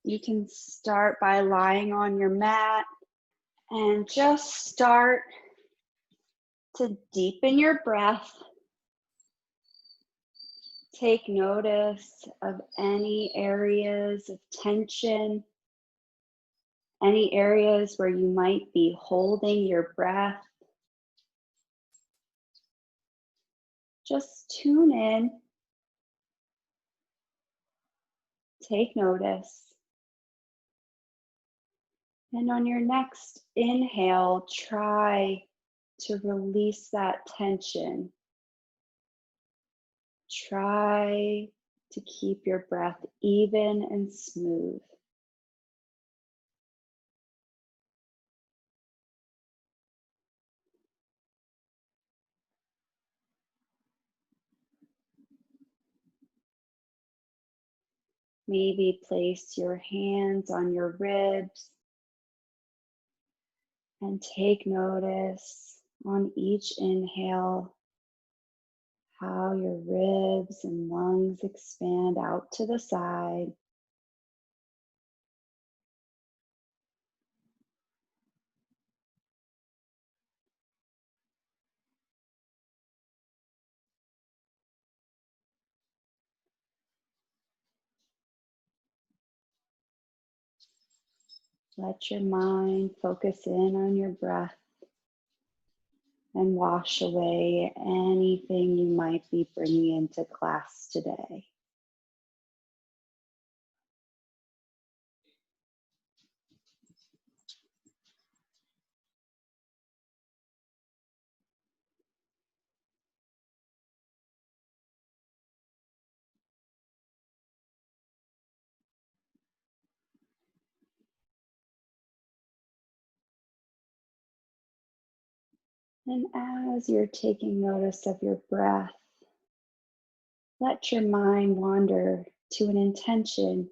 You can start by lying on your mat and just start to deepen your breath. Take notice of any areas of tension, any areas where you might be holding your breath. Just tune in. Take notice. And on your next inhale, try to release that tension. Try to keep your breath even and smooth. Maybe place your hands on your ribs and take notice on each inhale how your ribs and lungs expand out to the side. Let your mind focus in on your breath and wash away anything you might be bringing into class today. And as you're taking notice of your breath, let your mind wander to an intention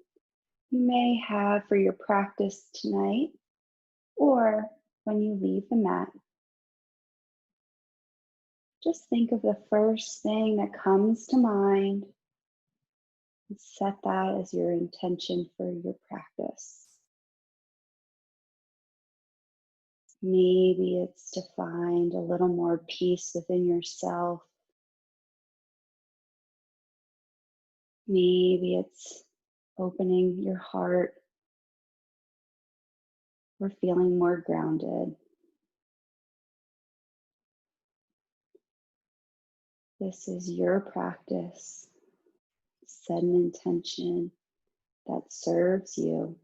you may have for your practice tonight or when you leave the mat. Just think of the first thing that comes to mind and set that as your intention for your practice. Maybe it's to find a little more peace within yourself. Maybe it's opening your heart or feeling more grounded. This is your practice. Set an intention that serves you.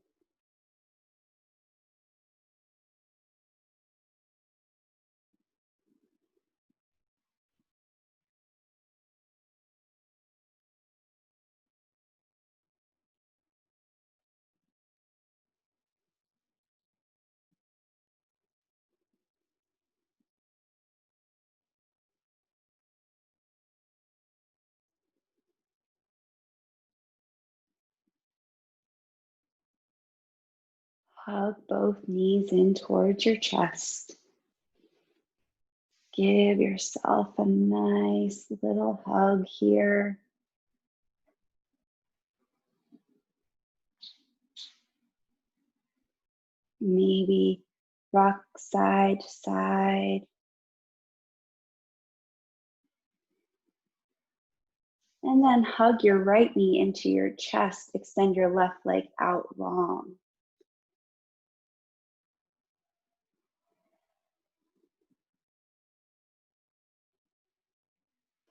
Hug both knees in towards your chest. Give yourself a nice little hug here. Maybe rock side to side. And then hug your right knee into your chest. Extend your left leg out long.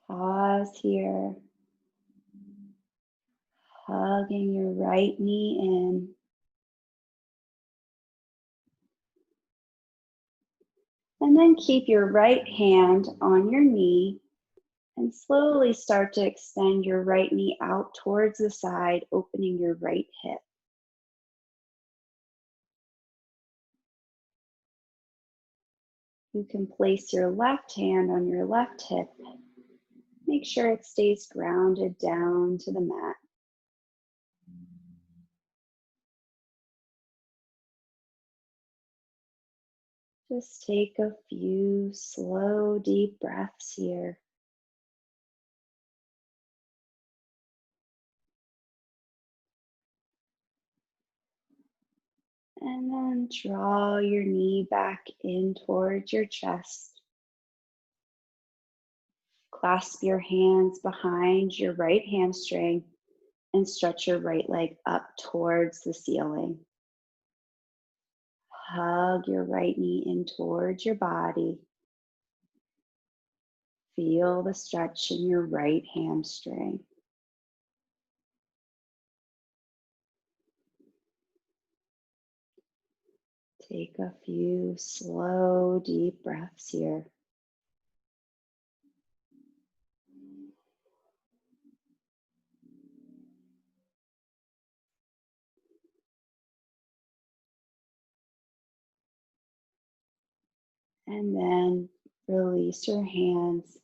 Pause here. Hugging your right knee in. And then keep your right hand on your knee and slowly start to extend your right knee out towards the side, opening your right hip. You can place your left hand on your left hip. Make sure it stays grounded down to the mat. Just take a few slow, deep breaths here. And then draw your knee back in towards your chest. Clasp your hands behind your right hamstring and stretch your right leg up towards the ceiling. Hug your right knee in towards your body. Feel the stretch in your right hamstring. Take a few slow, deep breaths here. And then release your hands.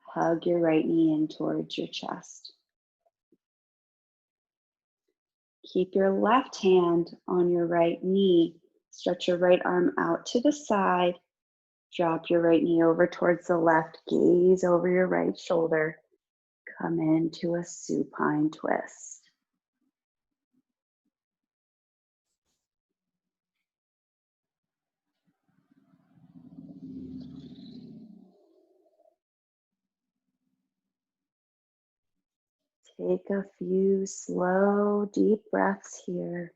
Hug your right knee in towards your chest. Keep your left hand on your right knee. Stretch your right arm out to the side. Drop your right knee over towards the left. Gaze over your right shoulder. Come into a supine twist. Take a few slow, deep breaths here.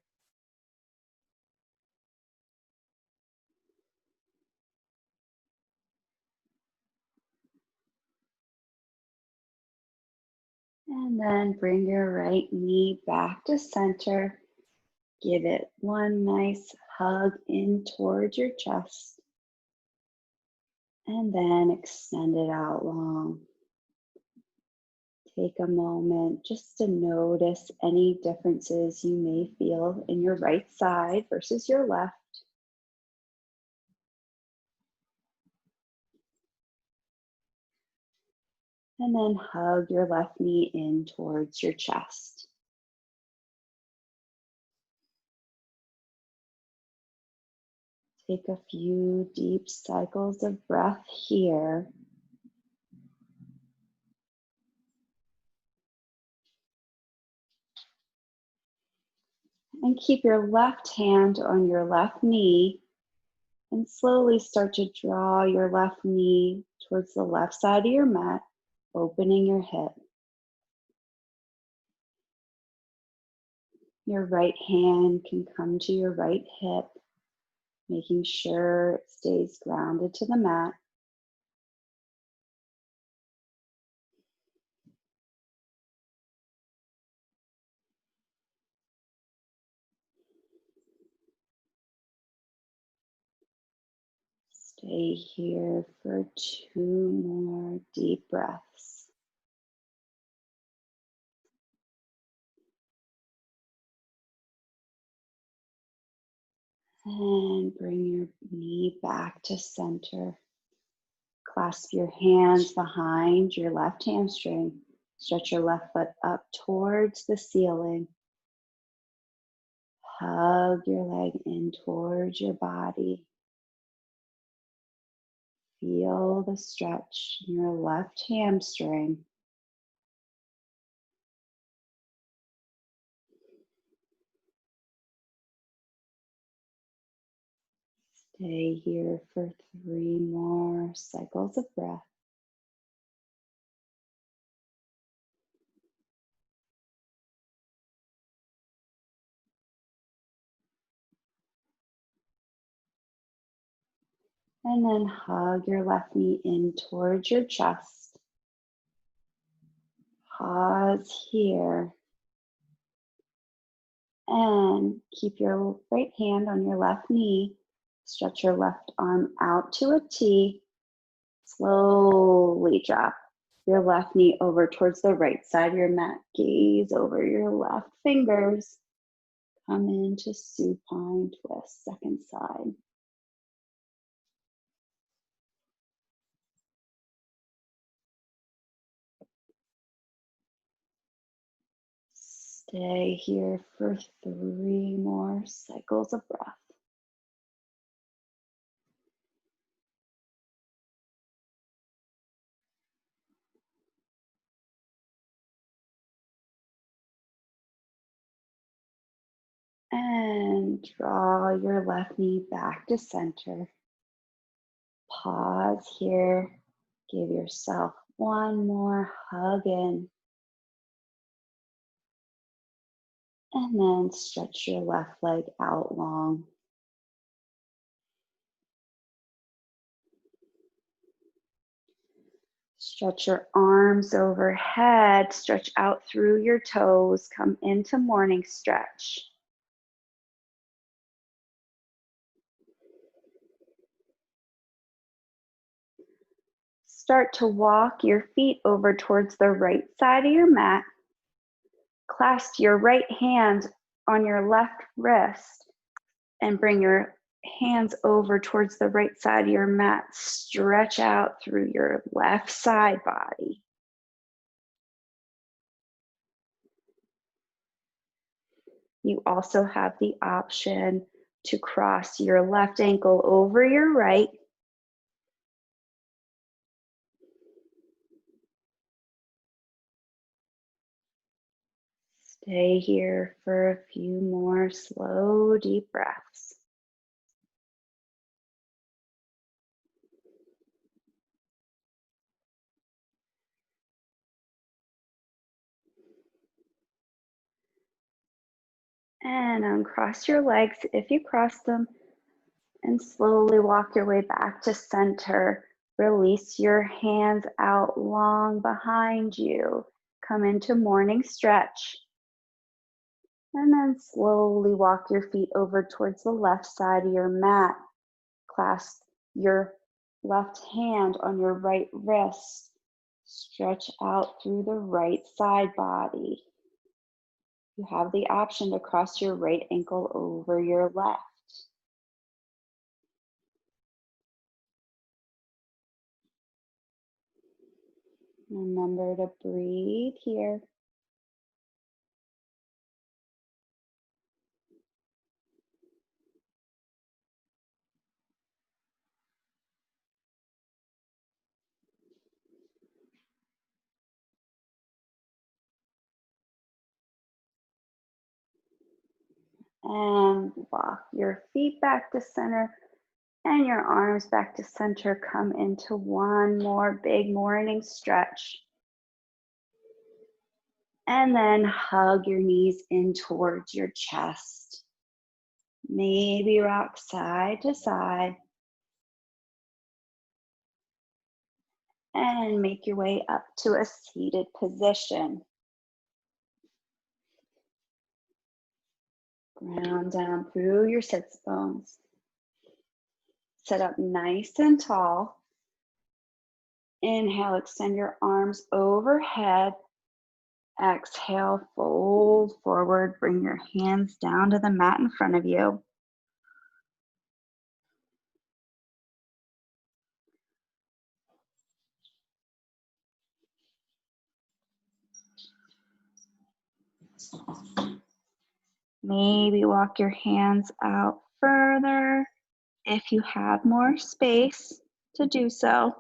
And then bring your right knee back to center. Give it one nice hug in towards your chest. And then extend it out long. Take a moment just to notice any differences you may feel in your right side versus your left. And then hug your left knee in towards your chest. Take a few deep cycles of breath here. And keep your left hand on your left knee and slowly start to draw your left knee towards the left side of your mat, opening your hip. Your right hand can come to your right hip, making sure it stays grounded to the mat. Stay here for 2 more deep breaths. And bring your knee back to center. Clasp your hands behind your left hamstring. Stretch your left foot up towards the ceiling. Hug your leg in towards your body. Feel the stretch in your left hamstring. Stay here for 3 more cycles of breath. And then hug your left knee in towards your chest. Pause here. And keep your right hand on your left knee. Stretch your left arm out to a T. Slowly drop your left knee over towards the right side of your mat. Gaze over your left fingers. Come into supine twist, second side. Stay here for 3 more cycles of breath. And Draw your left knee back to center. Pause here. Give yourself one more hug in. And then stretch your left leg out long. Stretch your arms overhead. Stretch out through your toes. Come into morning stretch. Start to walk your feet over towards the right side of your mat. Clasp your right hand on your left wrist and bring your hands over towards the right side of your mat. Stretch out through your left side body. You also have the option to cross your left ankle over your right. Stay here for a few more slow, deep breaths. And uncross your legs if you cross them, and slowly walk your way back to center. Release your hands out long behind you. Come into morning stretch. And then slowly walk your feet over towards the left side of your mat. Clasp your left hand on your right wrist. Stretch out through the right side body. You have the option to cross your right ankle over your left. Remember to breathe here. And walk your feet back to center and your arms back to center. Come into one more big morning stretch. And then hug your knees in towards your chest. Maybe rock side to side. And make your way up to a seated position. Ground down through your sits bones. Sit up nice and tall. Inhale, extend your arms overhead. Exhale, fold forward. Bring your hands down to the mat in front of you. Maybe walk your hands out further if you have more space to do so.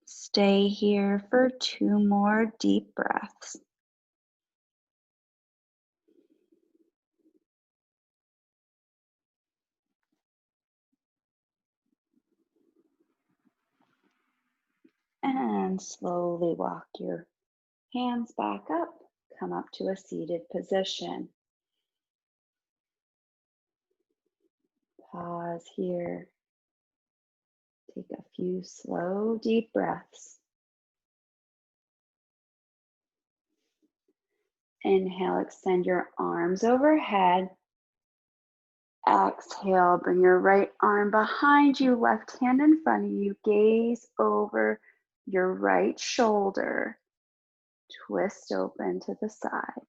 Stay here for 2 more deep breaths. And slowly walk your hands back up. Come up to a seated position. Pause here. Take a few slow, deep breaths. Inhale, extend your arms overhead. Exhale, bring your right arm behind you, left hand in front of you. Gaze over your right shoulder. Twist open to the side.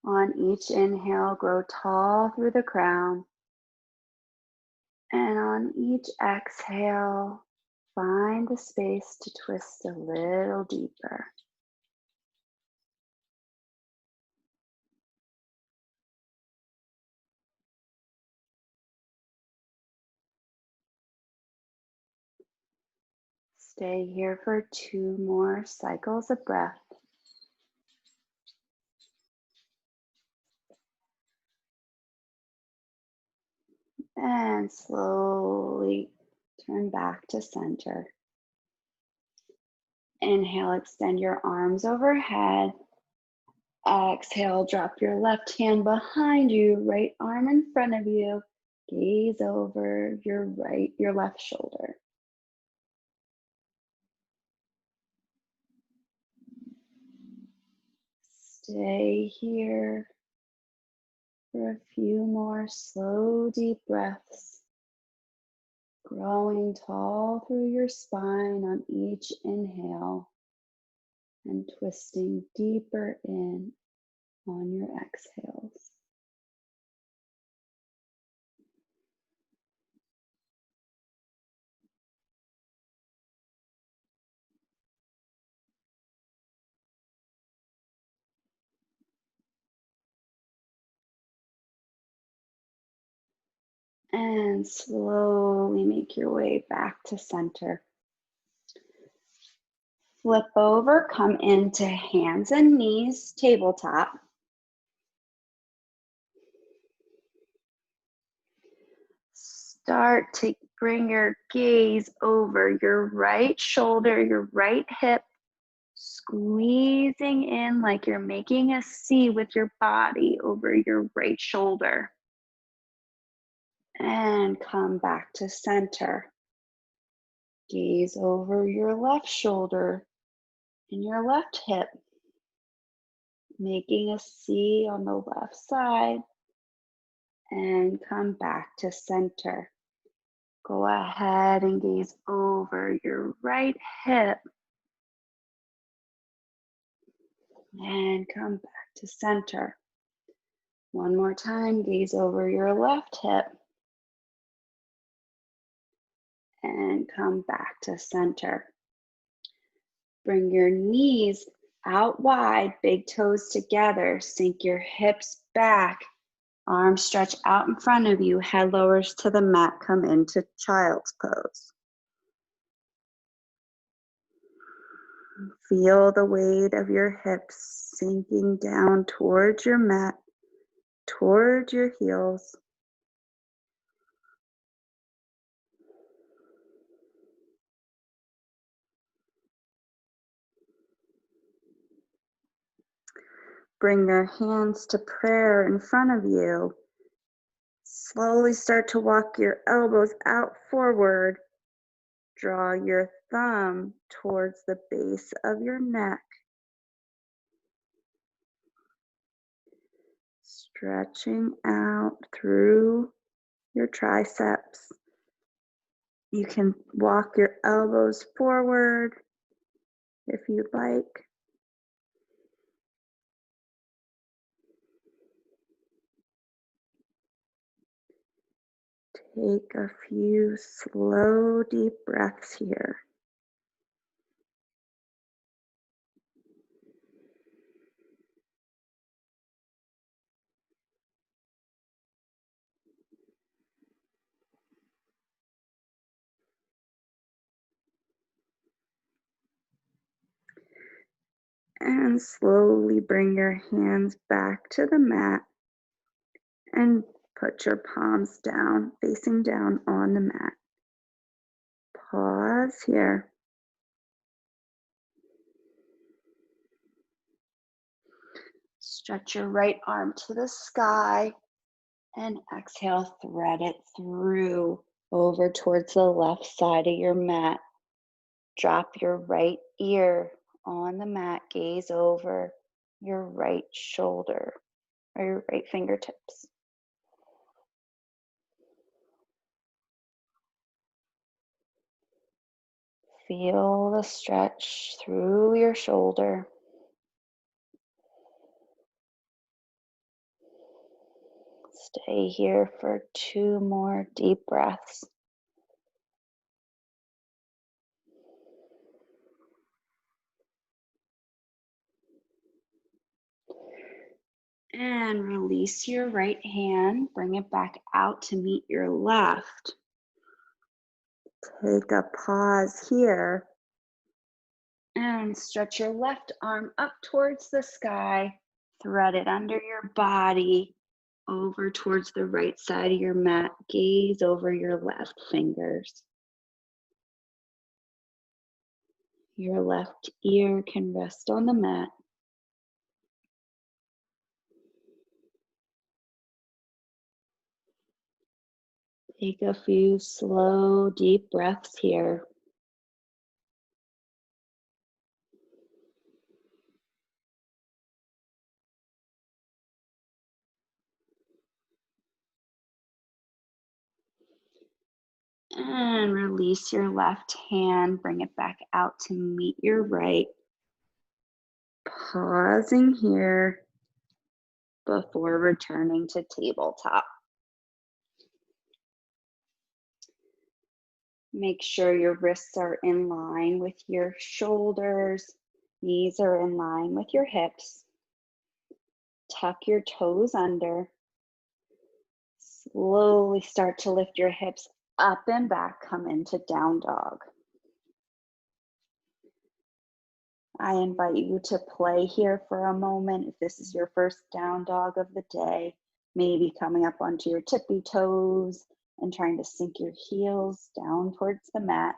On each inhale, grow tall through the crown. And on each exhale, find the space to twist a little deeper. Stay here for 2 more cycles of breath. And slowly turn back to center. Inhale, extend your arms overhead. Exhale, drop your left hand behind you, right arm in front of you. Gaze over your left shoulder. Stay here for a few more slow, deep breaths, growing tall through your spine on each inhale and twisting deeper in on your exhales. And slowly make your way back to center. Flip over, come into hands and knees, tabletop. Start to bring your gaze over your right shoulder, your right hip, squeezing in like you're making a C with your body over your right shoulder. And come back to center. Gaze over your left shoulder and your left hip, making a C on the left side, and come back to center. Go ahead and gaze over your right hip and come back to center. One more time, gaze over your left hip and come back to center. Bring your knees out wide, big toes together. Sink your hips back. Arms stretch out in front of you. Head lowers to the mat. Come into child's pose. Feel the weight of your hips sinking down towards your mat, towards your heels. Bring your hands to prayer in front of you. Slowly start to walk your elbows out forward. Draw your thumb towards the base of your neck. Stretching out through your triceps. You can walk your elbows forward if you'd like. Take a few slow, deep breaths here. And slowly bring your hands back to the mat and put your palms down, facing down on the mat. Pause here. Stretch your right arm to the sky and exhale, thread it through over towards the left side of your mat. Drop your right ear on the mat, gaze over your right shoulder or your right fingertips. Feel the stretch through your shoulder. Stay here for 2 more deep breaths. And release your right hand. Bring it back out to meet your left. Take a pause here. And stretch your left arm up towards the sky, thread it under your body, over towards the right side of your mat. Gaze over your left fingers. Your left ear can rest on the mat. Take a few slow, deep breaths here. And release your left hand, bring it back out to meet your right. Pausing here before returning to tabletop. Make sure your wrists are in line with your shoulders, knees are in line with your hips. Tuck your toes under. Slowly start to lift your hips up and back, come into down dog. I invite you to play here for a moment. If this is your first down dog of the day, maybe coming up onto your tippy toes and trying to sink your heels down towards the mat.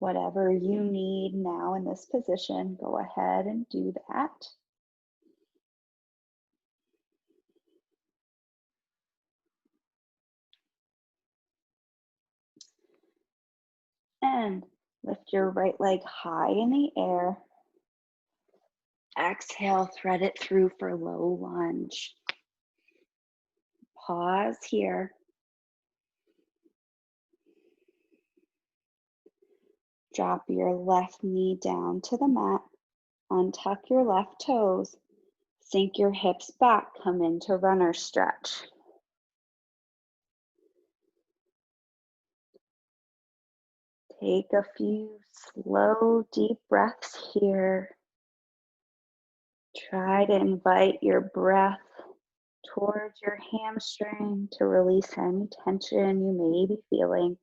Whatever you need now in this position, go ahead and do that. And lift your right leg high in the air. Exhale, thread it through for low lunge. Pause here. Drop your left knee down to the mat. Untuck your left toes. Sink your hips back. Come into runner stretch. Take a few slow, deep breaths here. Try to invite your breath towards your hamstring to release any tension you may be feeling.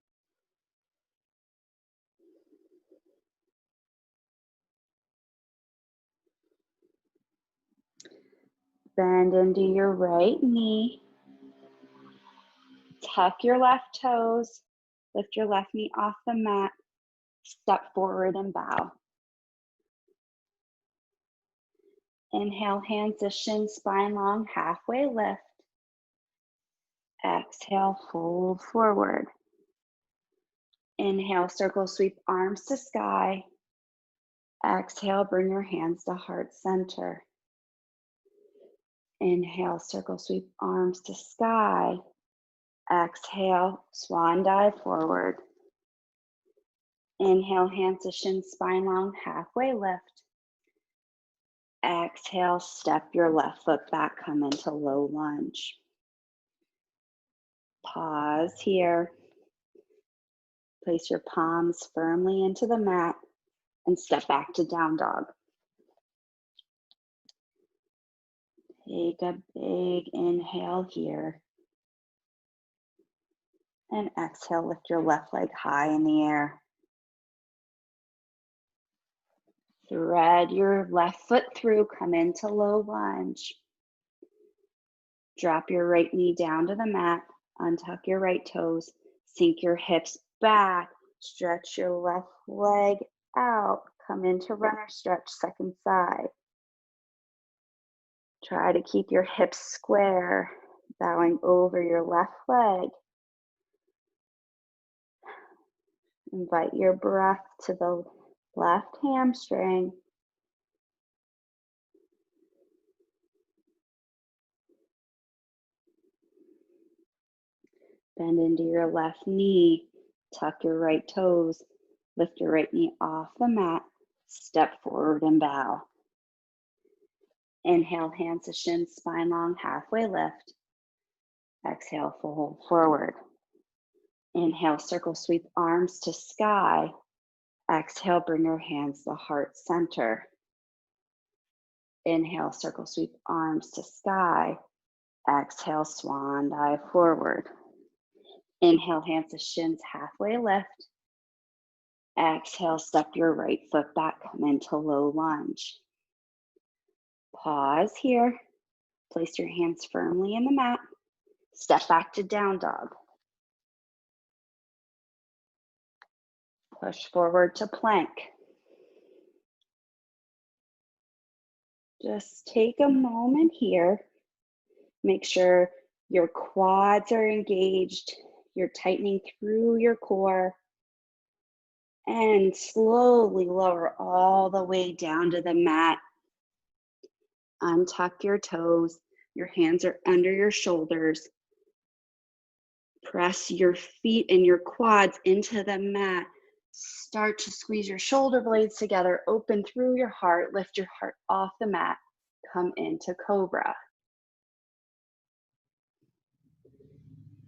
Bend into your right knee. Tuck your left toes. Lift your left knee off the mat. Step forward and bow. Inhale, hands to shin, spine long, halfway lift. Exhale, fold forward. Inhale, circle sweep arms to sky. Exhale, bring your hands to heart center. Inhale, circle sweep arms to sky. Exhale, swan dive forward. Inhale, hands to shin, spine long, halfway lift. Exhale, step your left foot back, come into low lunge. Pause here. Place your palms firmly into the mat and step back to down dog. Take a big inhale here. And exhale, lift your left leg high in the air. Thread your left foot through, come into low lunge. Drop your right knee down to the mat, untuck your right toes, sink your hips back, stretch your left leg out, come into runner stretch, second side. Try to keep your hips square, bowing over your left leg. Invite your breath to the left hamstring. Bend into your left knee, tuck your right toes, lift your right knee off the mat, step forward and bow. Inhale, hands to shin, spine long, halfway lift. Exhale, fold forward. Inhale, circle sweep arms to sky. Exhale, bring your hands to heart center. Inhale, circle sweep arms to sky. Exhale, swan dive forward. Inhale, hands to shins, halfway lift. Exhale, step your right foot back, come into low lunge. Pause here. Place your hands firmly in the mat. Step back to down dog. Push forward to plank. Just take a moment here. Make sure your quads are engaged. You're tightening through your core. And slowly lower all the way down to the mat. Untuck your toes. Your hands are under your shoulders. Press your feet and your quads into the mat. Start to squeeze your shoulder blades together. Open through your heart. Lift your heart off the mat. Come into cobra.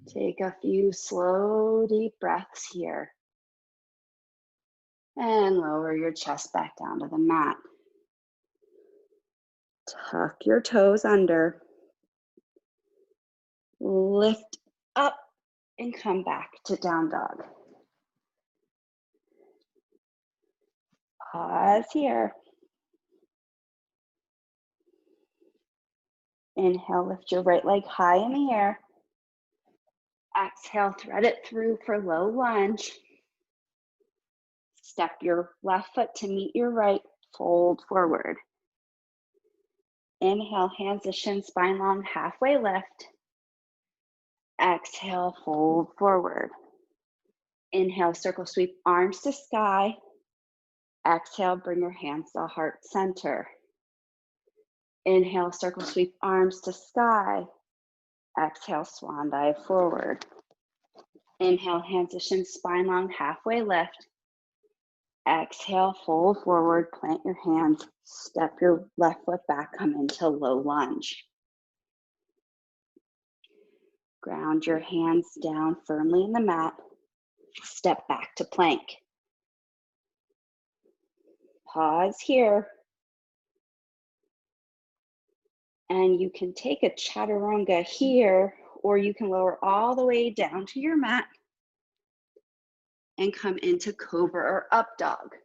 Take a few slow, deep breaths here. And lower your chest back down to the mat. Tuck your toes under. Lift up and come back to down dog. Pause here. Inhale, lift your right leg high in the air. Exhale, thread it through for low lunge. Step your left foot to meet your right, fold forward. Inhale, hands to shin, spine long, halfway lift. Exhale, fold forward. Inhale, circle sweep, arms to sky. Exhale, bring your hands to heart center. Inhale, circle sweep, arms to sky. Exhale, swan dive forward. Inhale, hands to shin, spine long, halfway lift. Exhale, fold forward, plant your hands, step your left foot back, come into low lunge. Ground your hands down firmly in the mat. Step back to plank. Pause here. And you can take a chaturanga here, or you can lower all the way down to your mat and come into cobra or up dog.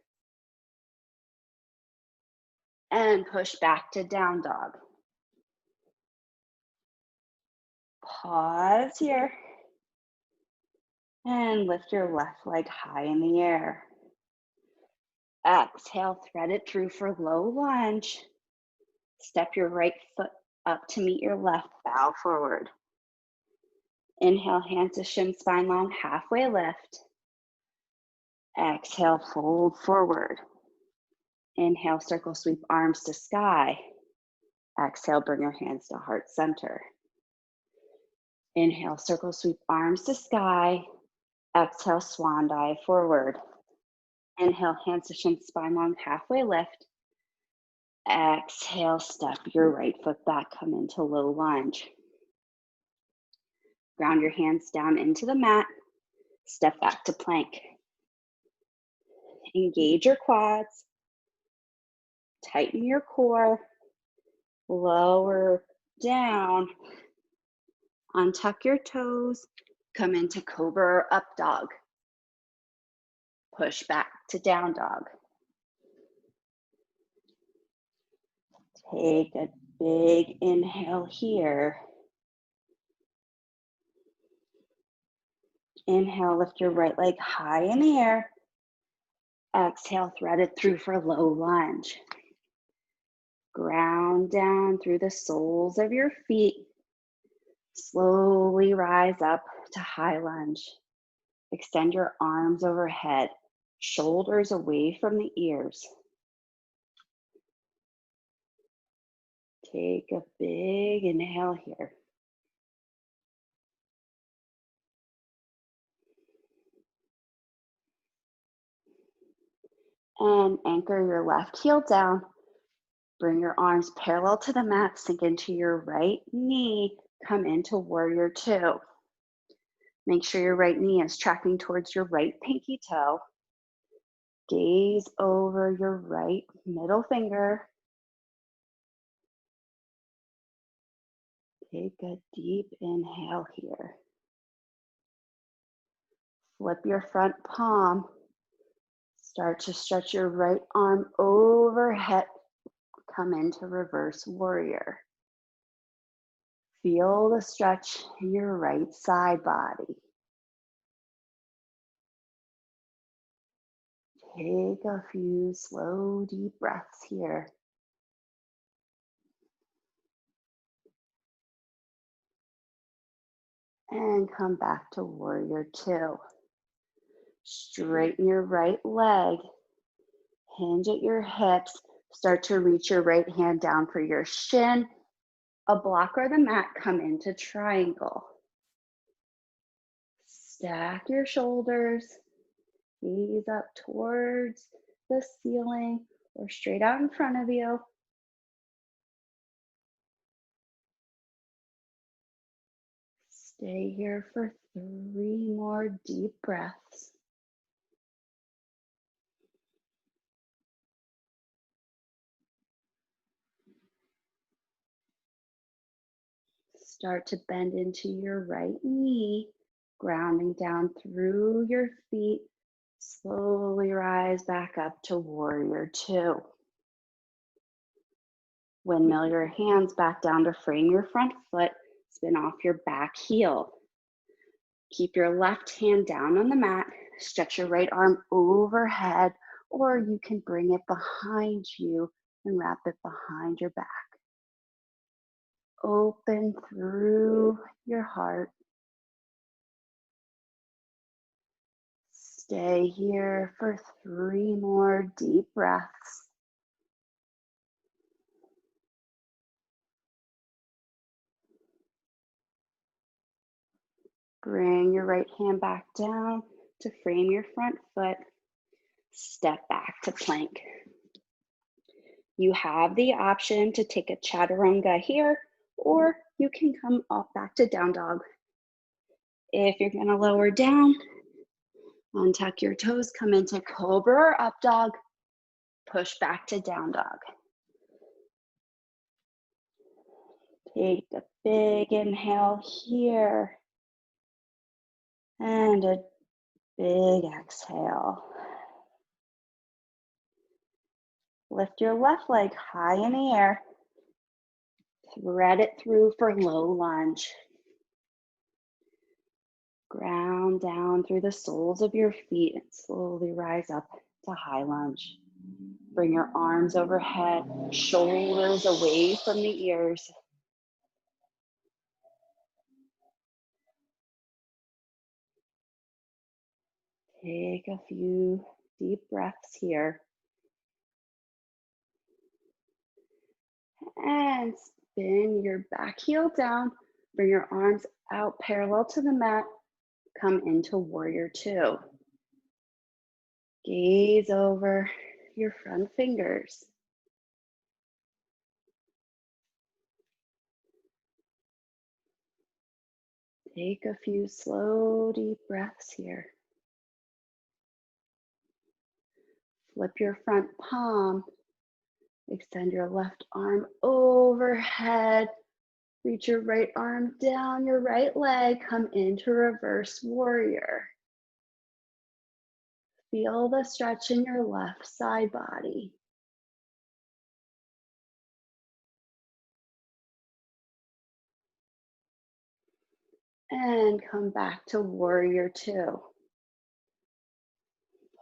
And push back to down dog. Pause here. And lift your left leg high in the air. Exhale, thread it through for low lunge. Step your right foot up to meet your left, bow forward. Inhale, hands to shin, spine long, halfway lift. Exhale, fold forward. Inhale, circle sweep, arms to sky. Exhale, bring your hands to heart center. Inhale, circle sweep, arms to sky. Exhale, swan dive forward. Inhale, hands to shin, spine long, halfway lift. Exhale, step your right foot back, come into low lunge. Ground your hands down into the mat. Step back to plank. Engage your quads. Tighten your core. Lower down. Untuck your toes. Come into cobra or up dog. Push back to down dog. Take a big inhale here. Inhale, lift your right leg high in the air. Exhale, thread it through for low lunge. Ground down through the soles of your feet. Slowly rise up to high lunge. Extend your arms overhead, shoulders away from the ears. Take a big inhale here. And anchor your left heel down. Bring your arms parallel to the mat, sink into your right knee, come into warrior two. Make sure your right knee is tracking towards your right pinky toe. Gaze over your right middle finger. Take a deep inhale here. Flip your front palm, Start to stretch your right arm overhead. Come into reverse warrior. Feel the stretch in your right side body. Take a few slow, deep breaths here. And come back to warrior two. Straighten your right leg. Hinge at your hips. Start to reach your right hand down for your shin. A block or the mat, come into triangle. Stack your shoulders. Gaze up towards the ceiling or straight out in front of you. Stay here for 3 more deep breaths. Start to bend into your right knee, grounding down through your feet. Slowly rise back up to warrior two. Windmill your hands back down to frame your front foot. Spin off your back heel. Keep your left hand down on the mat. Stretch your right arm overhead, or you can bring it behind you and wrap it behind your back. Open through your heart. Stay here for 3 more deep breaths. Bring your right hand back down to frame your front foot. Step back to plank. You have the option to take a chaturanga here, or you can come up back to down dog. If you're gonna lower down, untuck your toes, come into cobra or up dog, push back to down dog. Take a big inhale here, and a big exhale. Lift your left leg high in the air. Thread it through for low lunge. Ground down through the soles of your feet and slowly rise up to high lunge. Bring your arms overhead, shoulders away from the ears. Take a few deep breaths here. And spin your back heel down. Bring your arms out parallel to the mat. Come into warrior two. Gaze over your front fingers. Take a few slow, deep breaths here. Flip your front palm. Extend your left arm overhead. Reach your right arm down your right leg. Come into reverse warrior. Feel the stretch in your left side body. And come back to warrior two.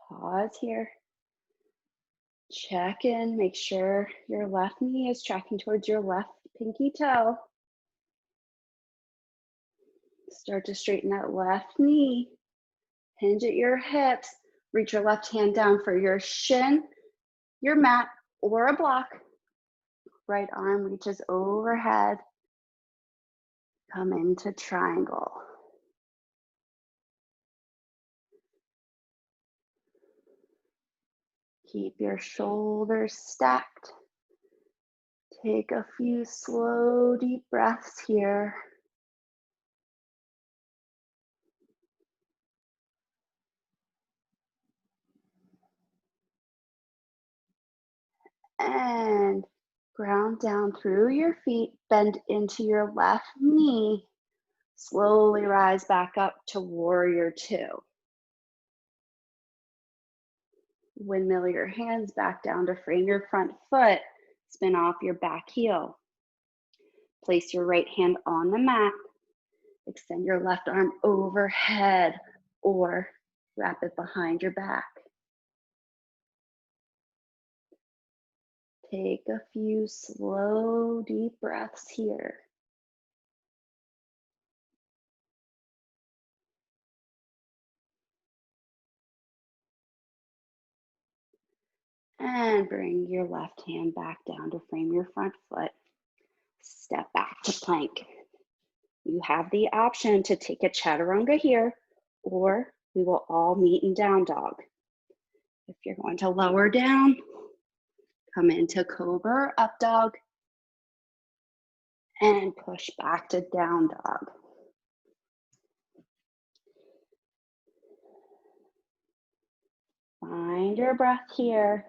Pause here. Check in, make sure your left knee is tracking towards your left pinky toe. Start to straighten that left knee. Hinge at your hips. Reach your left hand down for your shin, your mat, or a block. Right arm reaches overhead. Come into triangle. Keep your shoulders stacked. Take a few slow, deep breaths here. And ground down through your feet, bend into your left knee. Slowly rise back up to warrior two. Windmill your hands back down to frame your front foot. Spin off your back heel. Place your right hand on the mat. Extend your left arm overhead or wrap it behind your back. Take a few slow, deep breaths here. And bring your left hand back down to frame your front foot. Step back to plank. You have the option to take a chaturanga here, or we will all meet in down dog. If you're going to lower down, come into cobra or up dog, and push back to down dog. Find your breath here.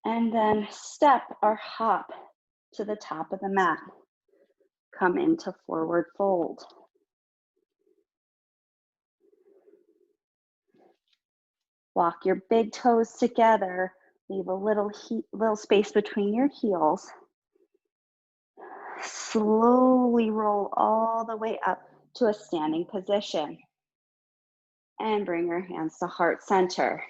And then step or hop to the top of the mat. Come into forward fold. Walk your big toes together. Leave a little space between your heels. Slowly roll all the way up to a standing position. And bring your hands to heart center.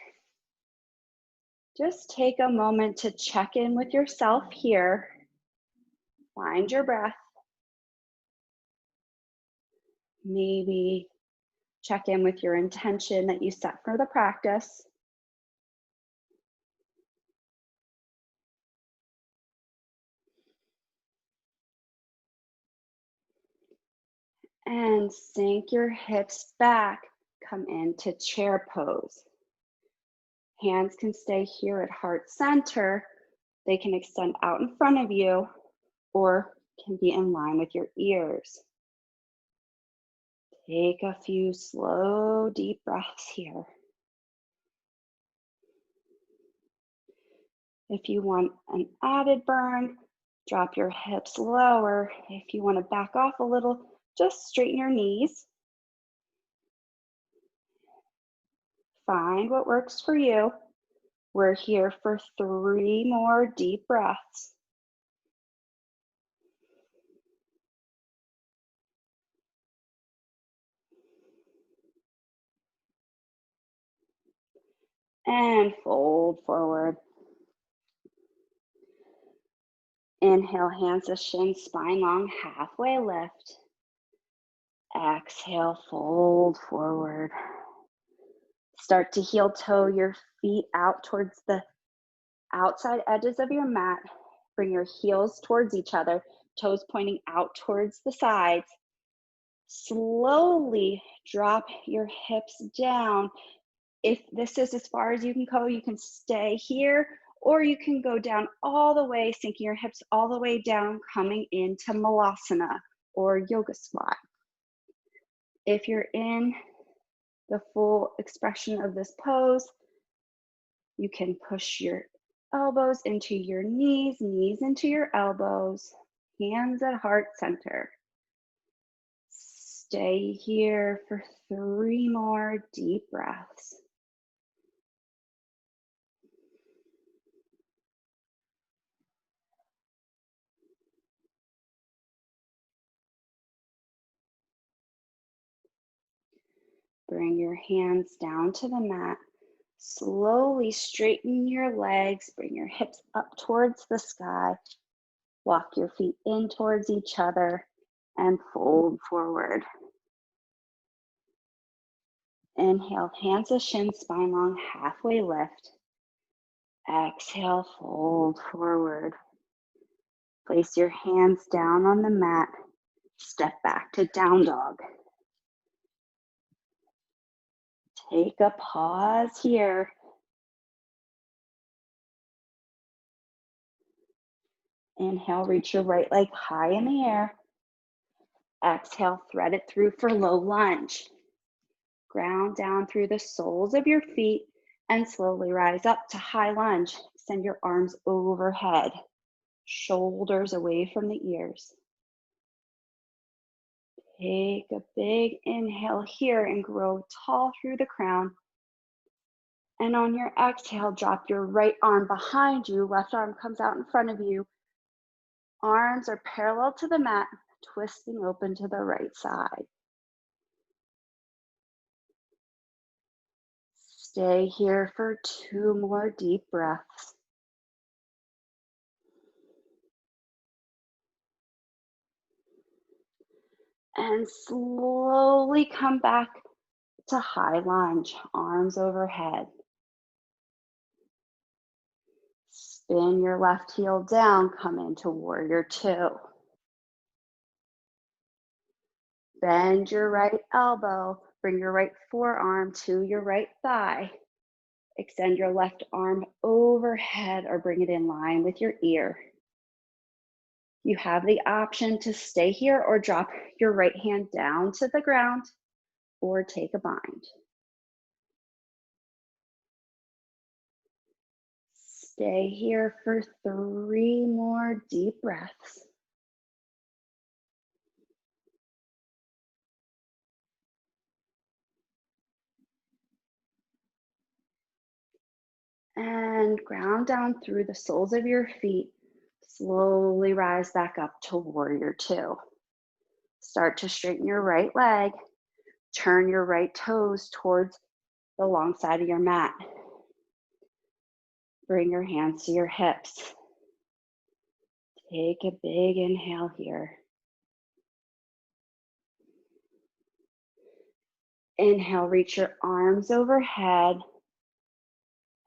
Just take a moment to check in with yourself here. Find your breath. Maybe check in with your intention that you set for the practice. And sink your hips back. Come into chair pose. Hands can stay here at heart center. They can extend out in front of you or can be in line with your ears. Take a few slow, deep breaths here. If you want an added burn, drop your hips lower. If you want to back off a little, just straighten your knees. Find what works for you. We're here for 3 more deep breaths. And fold forward. Inhale, hands to shins, spine long, halfway lift. Exhale, fold forward. Start to heel toe your feet out towards the outside edges of your mat. Bring your heels towards each other, toes pointing out towards the sides. Slowly drop your hips down. If this is as far as you can go, you can stay here, or you can go down all the way, sinking your hips all the way down, coming into malasana or yoga squat. If you're in the full expression of this pose, you can push your elbows into your knees, knees into your elbows, hands at heart center. Stay here for 3 more deep breaths. Bring your hands down to the mat. Slowly straighten your legs. Bring your hips up towards the sky. Walk your feet in towards each other and fold forward. Inhale, hands to shins, spine long, halfway lift. Exhale, fold forward. Place your hands down on the mat. Step back to down dog. Take a pause here. Inhale, reach your right leg high in the air. Exhale, thread it through for low lunge. Ground down through the soles of your feet and slowly rise up to high lunge. Send your arms overhead, shoulders away from the ears. Take a big inhale here and grow tall through the crown. And on your exhale, drop your right arm behind you, left arm comes out in front of you. Arms are parallel to the mat, twisting open to the right side. Stay here for 2 more deep breaths. And slowly come back to high lunge, arms overhead. Spin your left heel down, come into warrior two. Bend your right elbow, bring your right forearm to your right thigh. Extend your left arm overhead or bring it in line with your ear. You have the option to stay here or drop your right hand down to the ground or take a bind. Stay here for 3 more deep breaths. And ground down through the soles of your feet. Slowly rise back up to warrior two. Start to straighten your right leg. Turn your right toes towards the long side of your mat. Bring your hands to your hips. Take a big inhale here. Inhale, reach your arms overhead.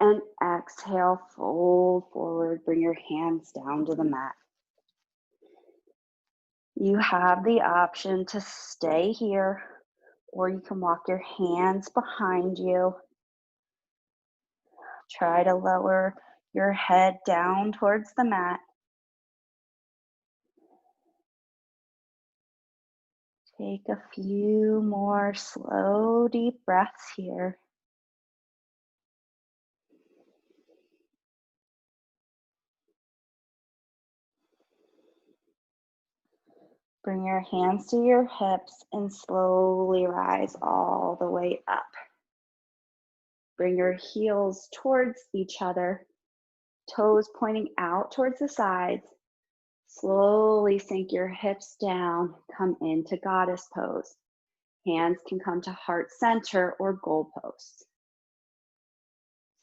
And exhale, fold forward. Bring your hands down to the mat. You have the option to stay here, or you can walk your hands behind you. Try to lower your head down towards the mat. Take a few more slow, deep breaths here. Bring your hands to your hips and slowly rise all the way up. Bring your heels towards each other, toes pointing out towards the sides. Slowly sink your hips down, come into goddess pose. Hands can come to heart center or goal pose.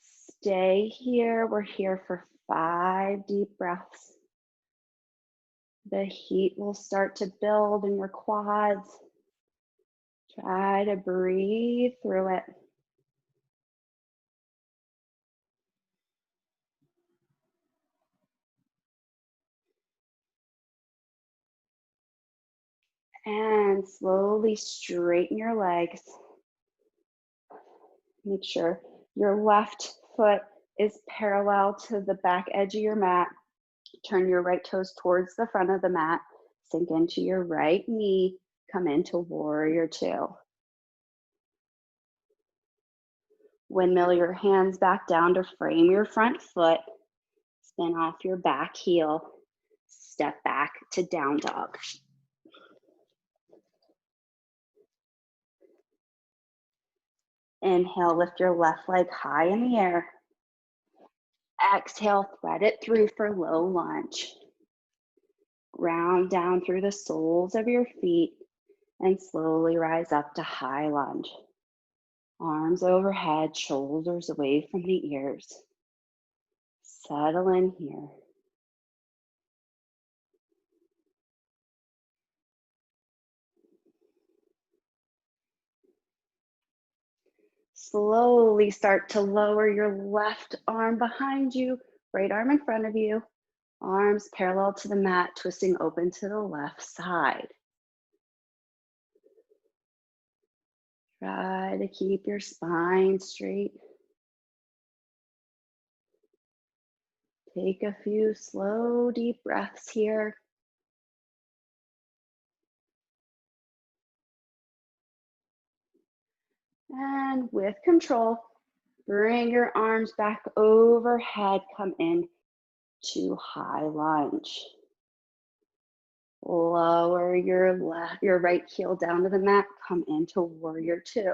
Stay here. We're here for 5 deep breaths. The heat will start to build in your quads. Try to breathe through it. And slowly straighten your legs. Make sure your left foot is parallel to the back edge of your mat. Turn your right toes towards the front of the mat. Sink into your right knee. Come into warrior two. Windmill your hands back down to frame your front foot. Spin off your back heel. Step back to down dog. Inhale, lift your left leg high in the air. Exhale, thread it through for low lunge. Ground down through the soles of your feet and slowly rise up to high lunge. Arms overhead, shoulders away from the ears. Settle in here. Slowly start to lower your left arm behind you, right arm in front of you. Arms parallel to the mat, twisting open to the left side. Try to keep your spine straight. Take a few slow, deep breaths here. And with control, bring your arms back overhead. Come in to high lunge. Lower your right heel down to the mat. Come into warrior two.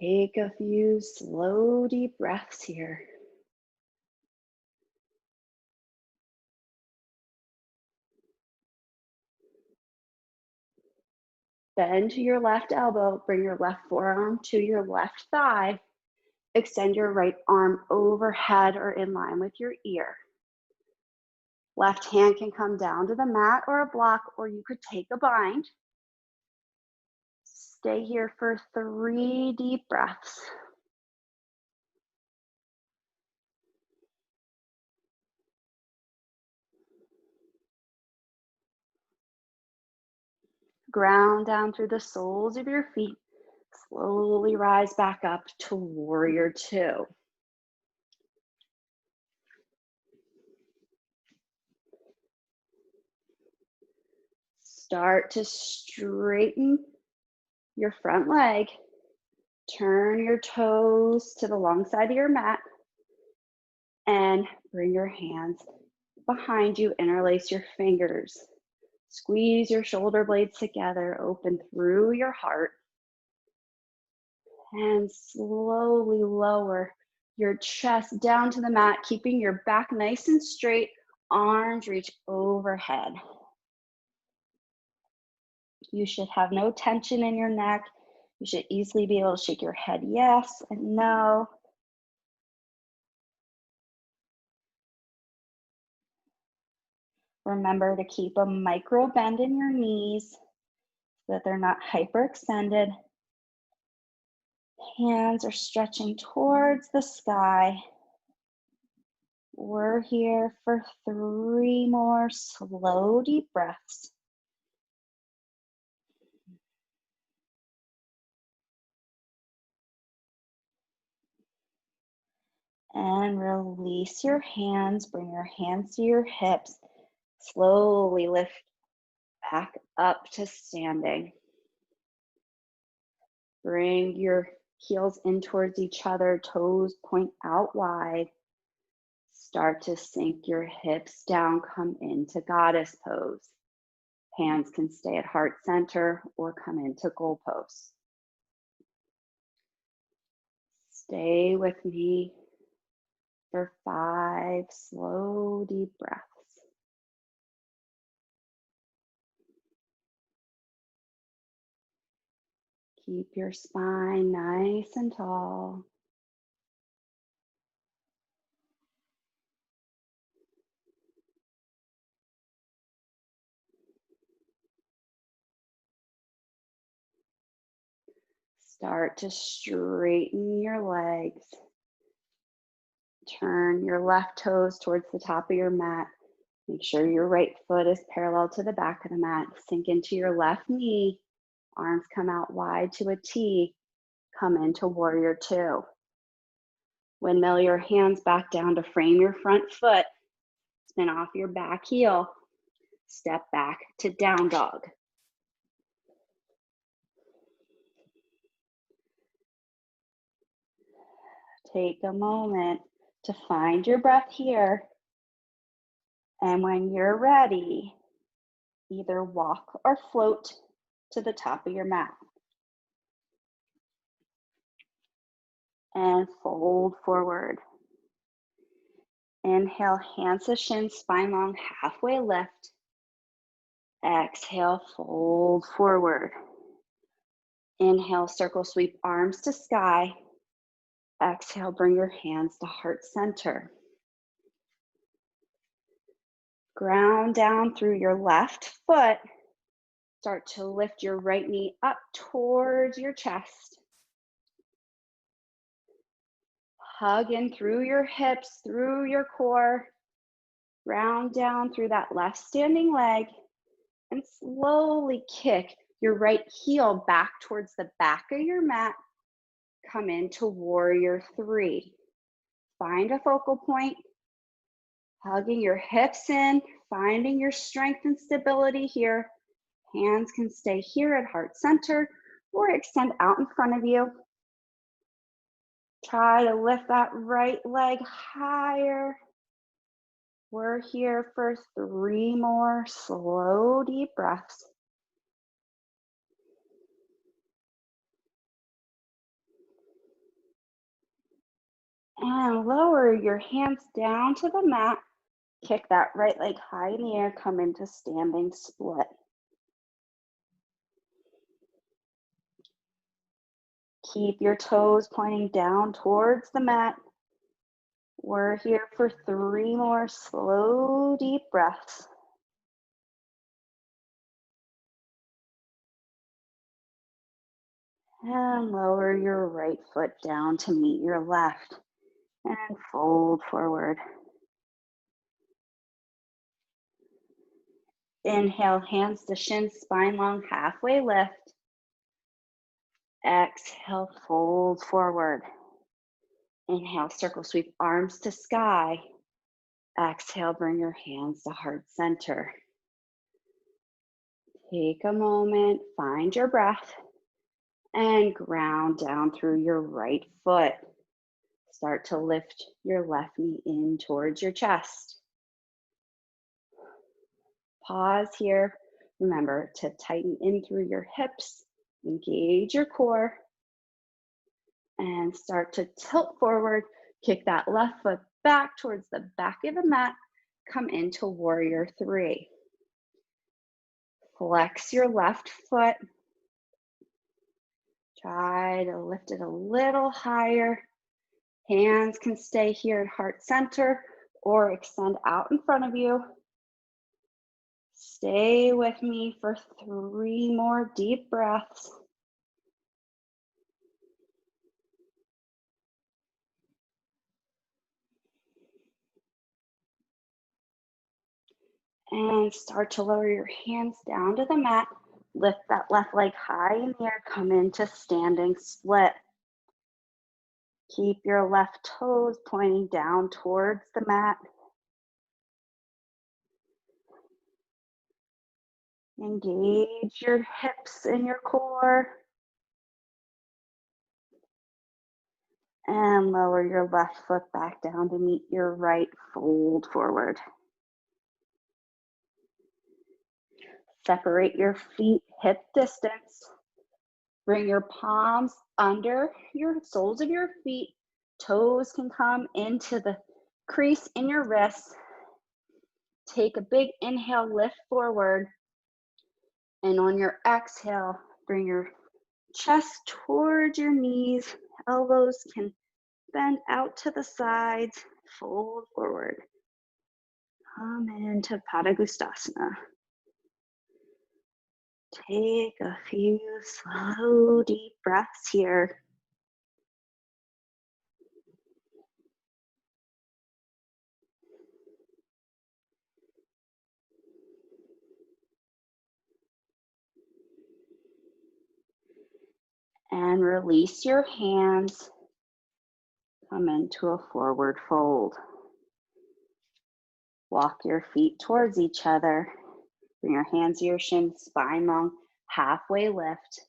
Take a few slow, deep breaths here. Bend to your left elbow, bring your left forearm to your left thigh. Extend your right arm overhead or in line with your ear. Left hand can come down to the mat or a block, or you could take a bind. Stay here for 3 deep breaths. Ground down through the soles of your feet. Slowly rise back up to warrior 2. Start to straighten your front leg. Turn your toes to the long side of your mat and bring your hands behind you. Interlace your fingers. Squeeze your shoulder blades together. Open through your heart. And slowly lower your chest down to the mat, keeping your back nice and straight. Arms reach overhead. You should have no tension in your neck. You should easily be able to shake your head yes and no. Remember to keep a micro bend in your knees so that they're not hyperextended. Hands are stretching towards the sky. We're here for 3 more slow, deep breaths. And release your hands. Bring your hands to your hips. Slowly lift back up to standing. Bring your heels in towards each other. Toes point out wide. Start to sink your hips down. Come into goddess pose. Hands can stay at heart center or come into goal pose. Stay with me for 5 slow, deep breaths. Keep your spine nice and tall. Start to straighten your legs. Turn your left toes towards the top of your mat. Make sure your right foot is parallel to the back of the mat. Sink into your left knee. Arms come out wide to a T. Come into warrior 2. Windmill your hands back down to frame your front foot. Spin off your back heel. Step back to down dog. Take a moment to find your breath here. And when you're ready, either walk or float to the top of your mat. And fold forward. Inhale, hands to shins, spine long, halfway lift. Exhale, fold forward. Inhale, circle sweep, arms to sky. Exhale, bring your hands to heart center. Ground down through your left foot. Start to lift your right knee up towards your chest. Hug in through your hips, through your core. Round down through that left standing leg. And slowly kick your right heel back towards the back of your mat. Come into warrior 3. Find a focal point. Hugging your hips in, finding your strength and stability here. Hands can stay here at heart center or extend out in front of you. Try to lift that right leg higher. We're here for 3 more slow, deep breaths. And lower your hands down to the mat. Kick that right leg high in the air, come into standing split. Keep your toes pointing down towards the mat. We're here for 3 more slow, deep breaths. And lower your right foot down to meet your left. And fold forward. Inhale, hands to shins, spine long, halfway lift. Exhale, fold forward. Inhale, circle sweep, arms to sky. Exhale, bring your hands to heart center. Take a moment, find your breath, and ground down through your right foot. Start to lift your left knee in towards your chest. Pause here. Remember to tighten in through your hips, engage your core, and start to tilt forward. Kick that left foot back towards the back of the mat. Come into warrior 3. Flex your left foot. Try to lift it a little higher. Hands can stay here at heart center or extend out in front of you. Stay with me for 3 more deep breaths. And start to lower your hands down to the mat. Lift that left leg high in the air. Come into standing split. Keep your left toes pointing down towards the mat. Engage your hips and your core. And lower your left foot back down to meet your right. Fold forward. Separate your feet hip distance. Bring your palms under your soles of your feet. Toes can come into the crease in your wrists. Take a big inhale, lift forward. And on your exhale, bring your chest towards your knees. Elbows can bend out to the sides. Fold forward. Come into Padangusthasana. Take a few slow, deep breaths here. And release your hands. Come into a forward fold. Walk your feet towards each other. Bring your hands to your shins, spine long, halfway lift.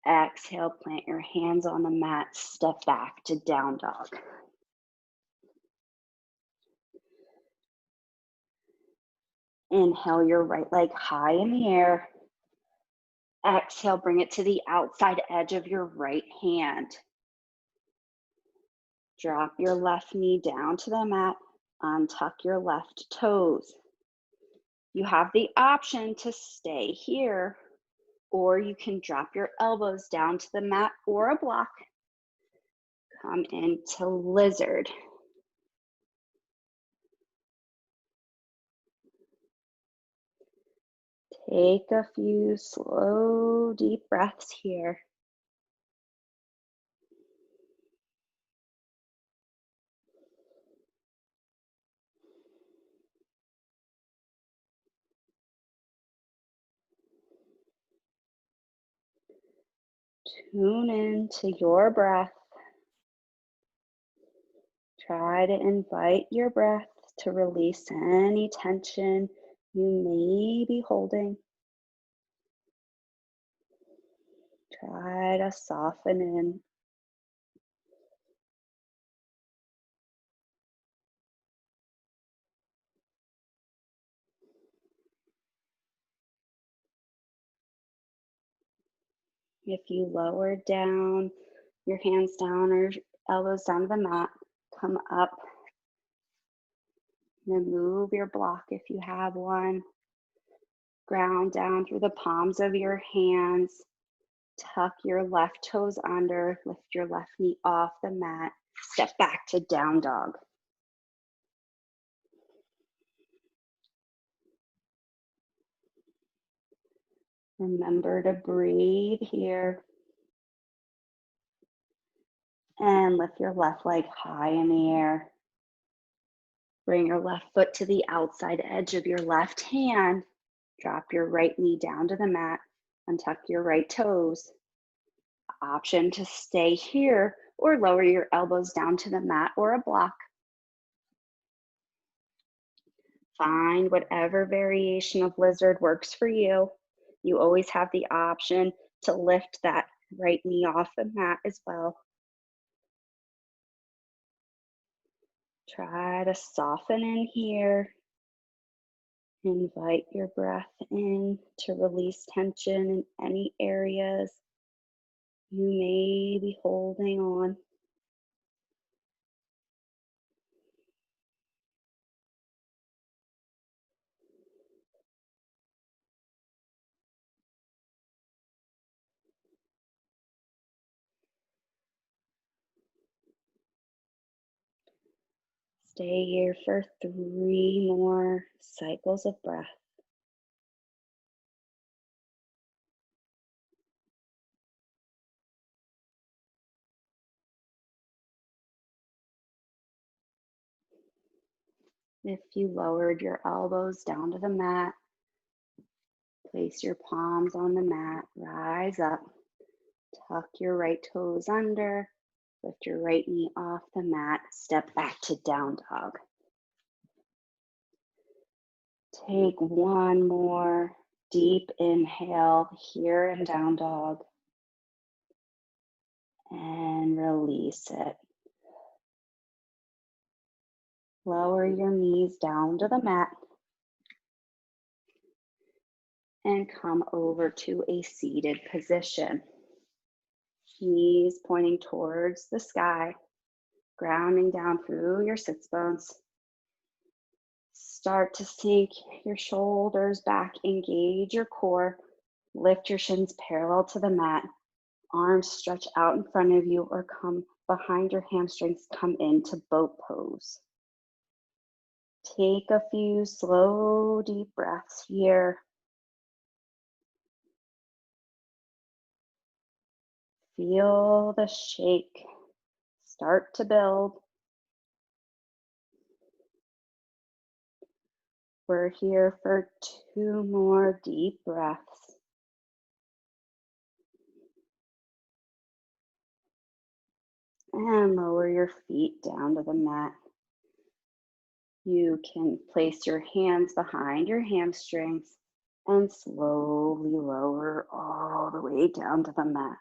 Exhale, plant your hands on the mat, step back to down dog. Inhale your right leg high in the air. Exhale, bring it to the outside edge of your right hand. Drop your left knee down to the mat, untuck your left toes. You have the option to stay here, or you can drop your elbows down to the mat or a block. Come into lizard. Take a few slow, deep breaths here. Tune into your breath. Try to invite your breath to release any tension you may be holding. Try to soften in. If you lower down your hands down or elbows down to the mat, come up, remove your block if you have one, ground down through the palms of your hands, tuck your left toes under, lift your left knee off the mat, step back to down dog. Remember to breathe here. And lift your left leg high in the air. Bring your left foot to the outside edge of your left hand. Drop your right knee down to the mat. Untuck your right toes. Option to stay here or lower your elbows down to the mat or a block. Find whatever variation of lizard works for you. You always have the option to lift that right knee off the mat as well. Try to soften in here. Invite your breath in to release tension in any areas you may be holding on. Stay here for 3 more cycles of breath. If you lowered your elbows down to the mat, place your palms on the mat, rise up, tuck your right toes under, lift your right knee off the mat, step back to down dog. Take one more deep inhale here in down dog and release it. Lower your knees down to the mat and come over to a seated position. Knees pointing towards the sky, grounding down through your sits bones. Start to sink your shoulders back, engage your core, lift your shins parallel to the mat, arms stretch out in front of you or come behind your hamstrings, come into boat pose. Take a few slow, deep breaths here. Feel the shake start to build. We're here for 2 more deep breaths. And lower your feet down to the mat. You can place your hands behind your hamstrings and slowly lower all the way down to the mat.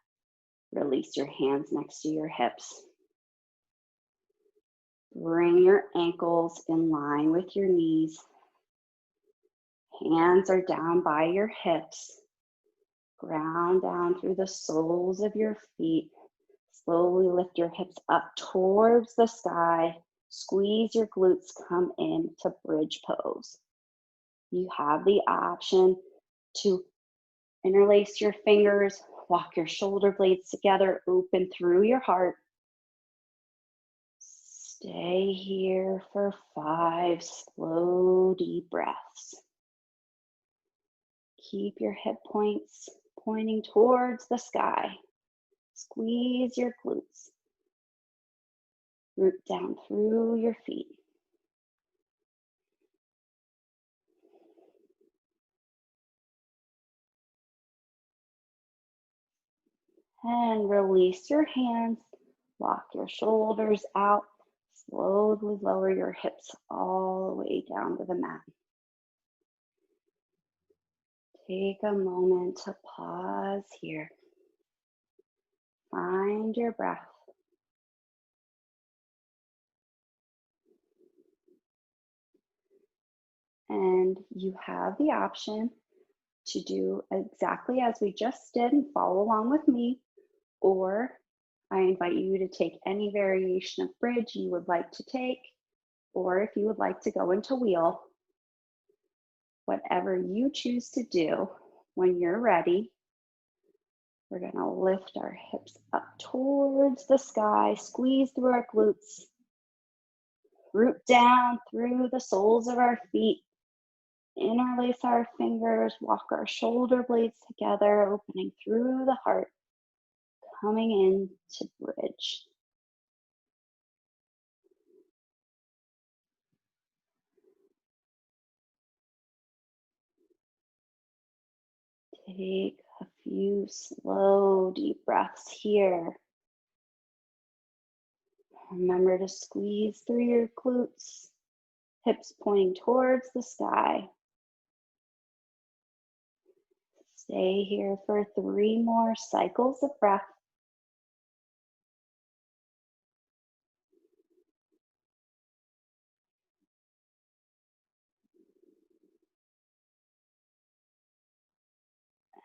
Release your hands next to your hips. Bring your ankles in line with your knees. Hands are down by your hips. Ground down through the soles of your feet. Slowly lift your hips up towards the sky. Squeeze your glutes, come into bridge pose. You have the option to interlace your fingers, walk your shoulder blades together, open through your heart. Stay here for 5 slow, deep breaths. Keep your hip points pointing towards the sky. Squeeze your glutes. Root down through your feet. And release your hands. Walk your shoulders out. Slowly lower your hips all the way down to the mat. Take a moment to pause here. Find your breath. And you have the option to do exactly as we just did and follow along with me, or I invite you to take any variation of bridge you would like to take, or if you would like to go into wheel, whatever you choose to do. When you're ready, we're going to lift our hips up towards the sky, squeeze through our glutes, root down through the soles of our feet, interlace our fingers, walk our shoulder blades together, opening through the heart, coming into bridge. Take a few slow, deep breaths here. Remember to squeeze through your glutes, hips pointing towards the sky. Stay here for 3 more cycles of breath.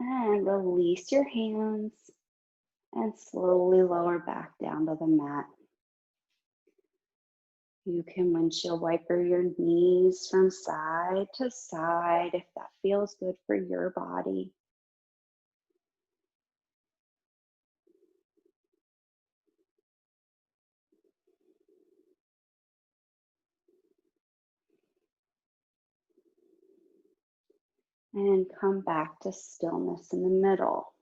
And release your hands and slowly lower back down to the mat. You can windshield wiper your knees from side to side if that feels good for your body. And come back to stillness in the middle.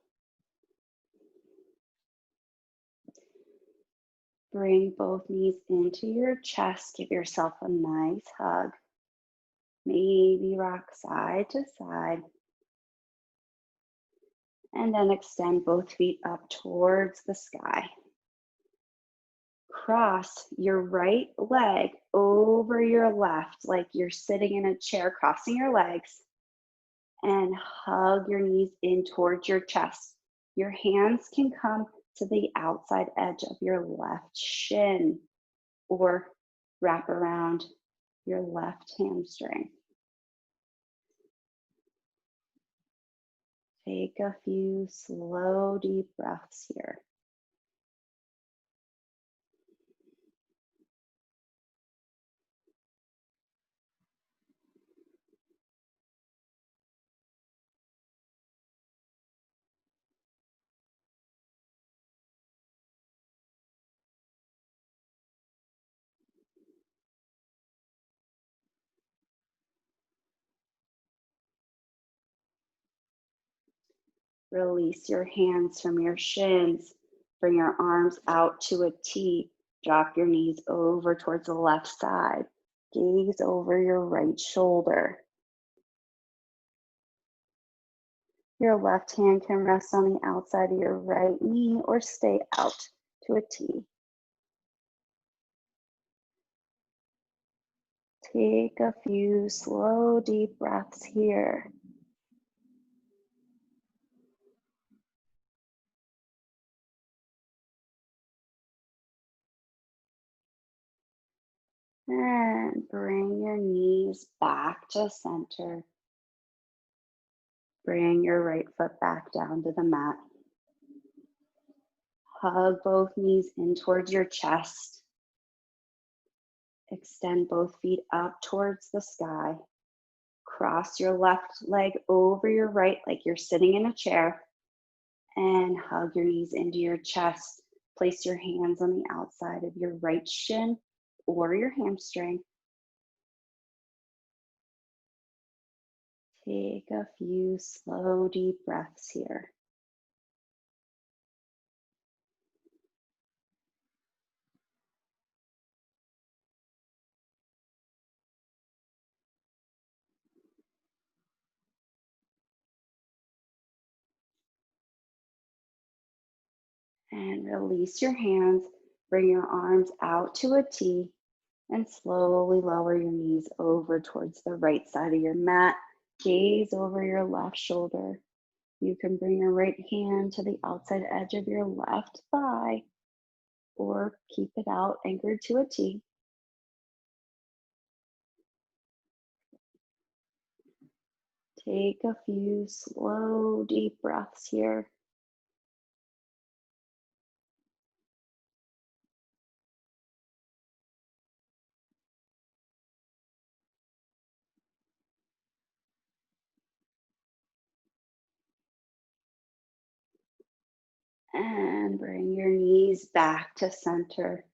Bring both knees into your chest. Give yourself a nice hug. Maybe rock side to side. And then extend both feet up towards the sky. Cross your right leg over your left, like you're sitting in a chair, crossing your legs, and hug your knees in towards your chest. Your hands can come to the outside edge of your left shin or wrap around your left hamstring. Take a few slow, deep breaths here. Release your hands from your shins. Bring your arms out to a T. Drop your knees over towards the left side. Gaze over your right shoulder. Your left hand can rest on the outside of your right knee or stay out to a T. Take a few slow, deep breaths here. And bring your knees back to center. Bring your right foot back down to the mat. Hug both knees in towards your chest. Extend both feet up towards the sky. Cross your left leg over your right like you're sitting in a chair. And hug your knees into your chest. Place your hands on the outside of your right shin or your hamstring. Take a few slow, deep breaths here. And release your hands. Bring your arms out to a T and slowly lower your knees over towards the right side of your mat. Gaze over your left shoulder. You can bring your right hand to the outside edge of your left thigh or keep it out anchored to a T. Take a few slow, deep breaths here. And bring your knees back to center.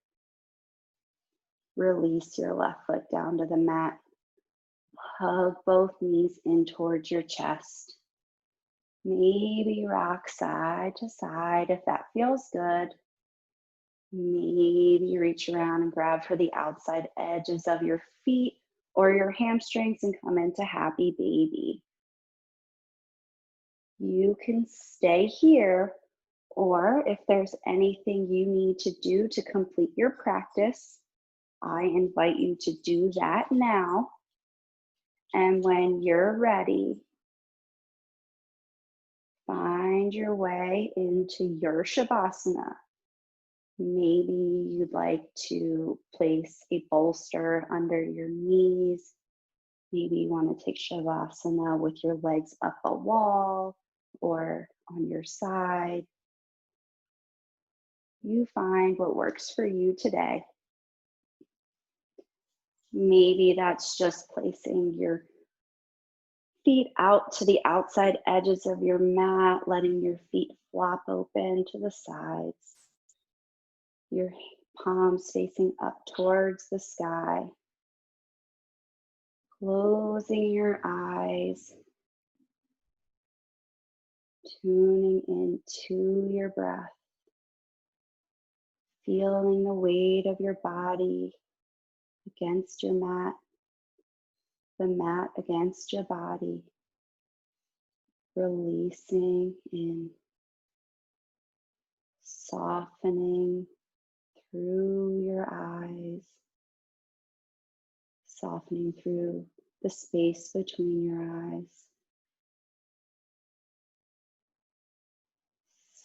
Release your left foot down to the mat. Hug both knees in towards your chest. Maybe rock side to side if that feels good. Maybe reach around and grab for the outside edges of your feet or your hamstrings and come into happy baby. You can stay here, or if there's anything you need to do to complete your practice, I invite you to do that now. And when you're ready, find your way into your Shavasana. Maybe you'd like to place a bolster under your knees. Maybe you want to take Shavasana with your legs up a wall or on your side. You find what works for you today. Maybe that's just placing your feet out to the outside edges of your mat, letting your feet flop open to the sides. Your palms facing up towards the sky. Closing your eyes. Tuning into your breath. Feeling the weight of your body against your mat. The mat against your body. Releasing in. Softening through your eyes, softening through the space between your eyes,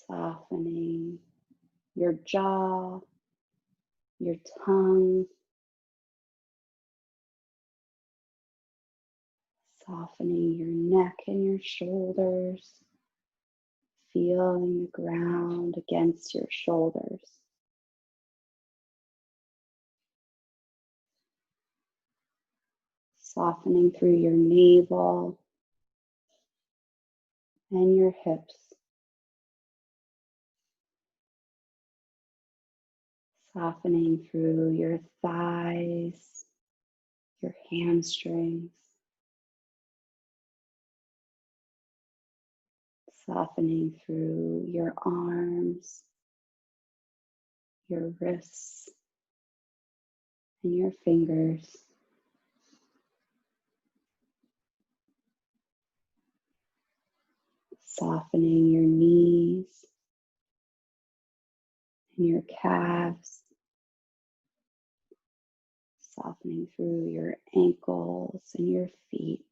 softening your jaw, your tongue, softening your neck and your shoulders, feeling the ground against your shoulders. Softening through your navel and your hips. Softening through your thighs, your hamstrings. Softening through your arms, your wrists, and your fingers. Softening your knees and your calves. Softening through your ankles and your feet.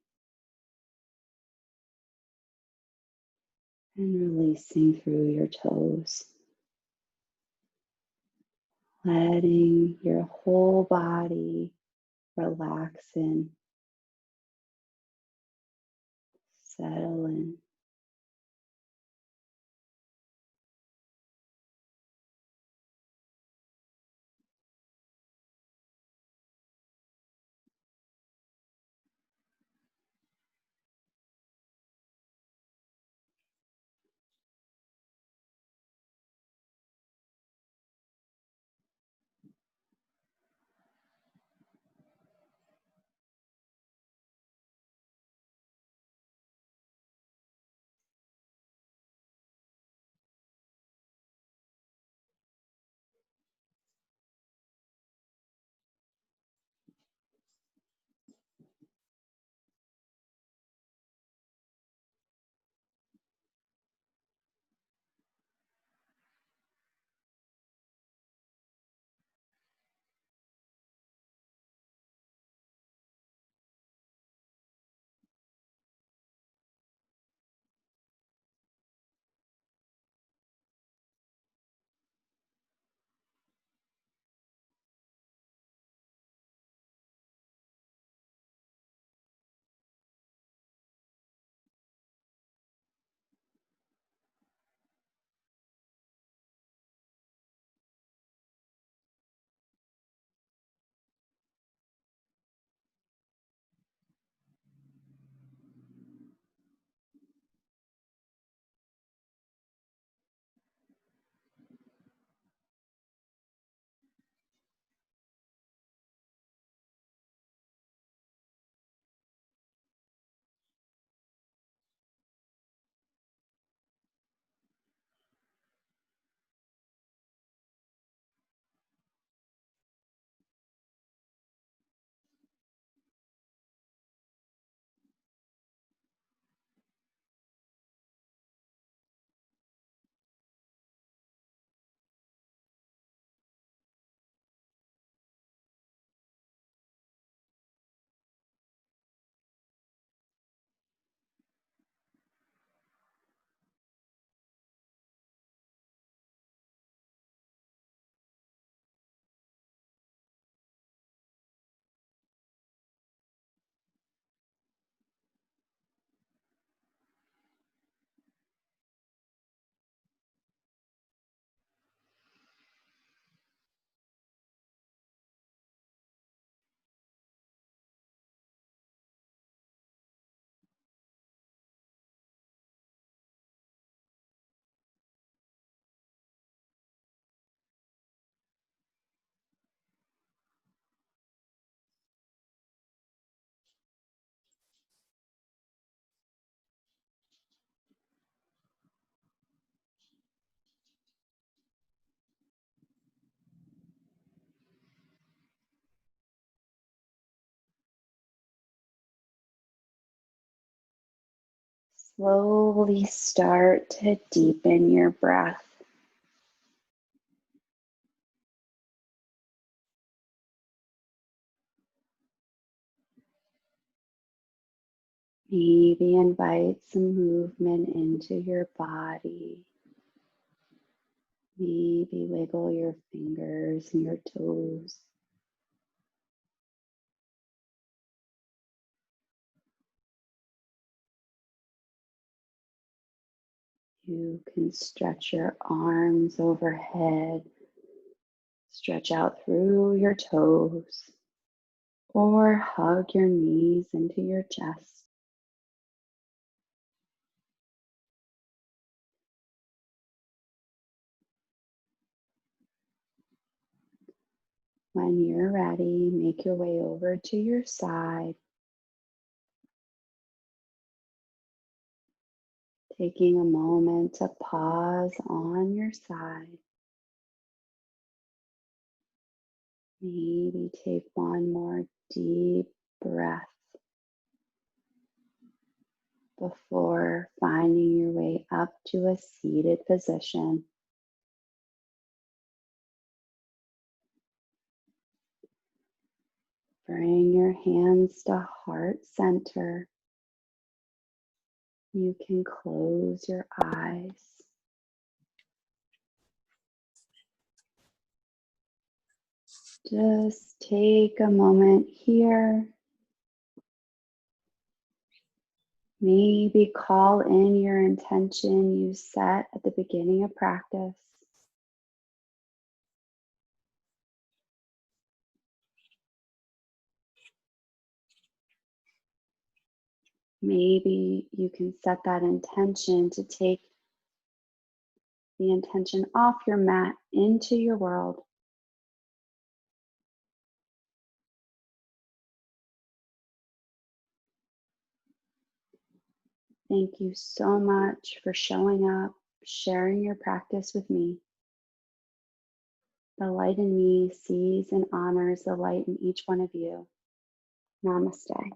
And releasing through your toes. Letting your whole body relax in, settle in. Slowly start to deepen your breath. Maybe invite some movement into your body. Maybe wiggle your fingers and your toes. You can stretch your arms overhead, stretch out through your toes, or hug your knees into your chest. When you're ready, make your way over to your side, taking a moment to pause on your side. Maybe take one more deep breath before finding your way up to a seated position. Bring your hands to heart center. You can close your eyes. Just take a moment here. Maybe call in your intention you set at the beginning of practice. Maybe you can set that intention to take the intention off your mat into your world. Thank you so much for showing up, sharing your practice with me. The light in me sees and honors the light in each one of you. Namaste.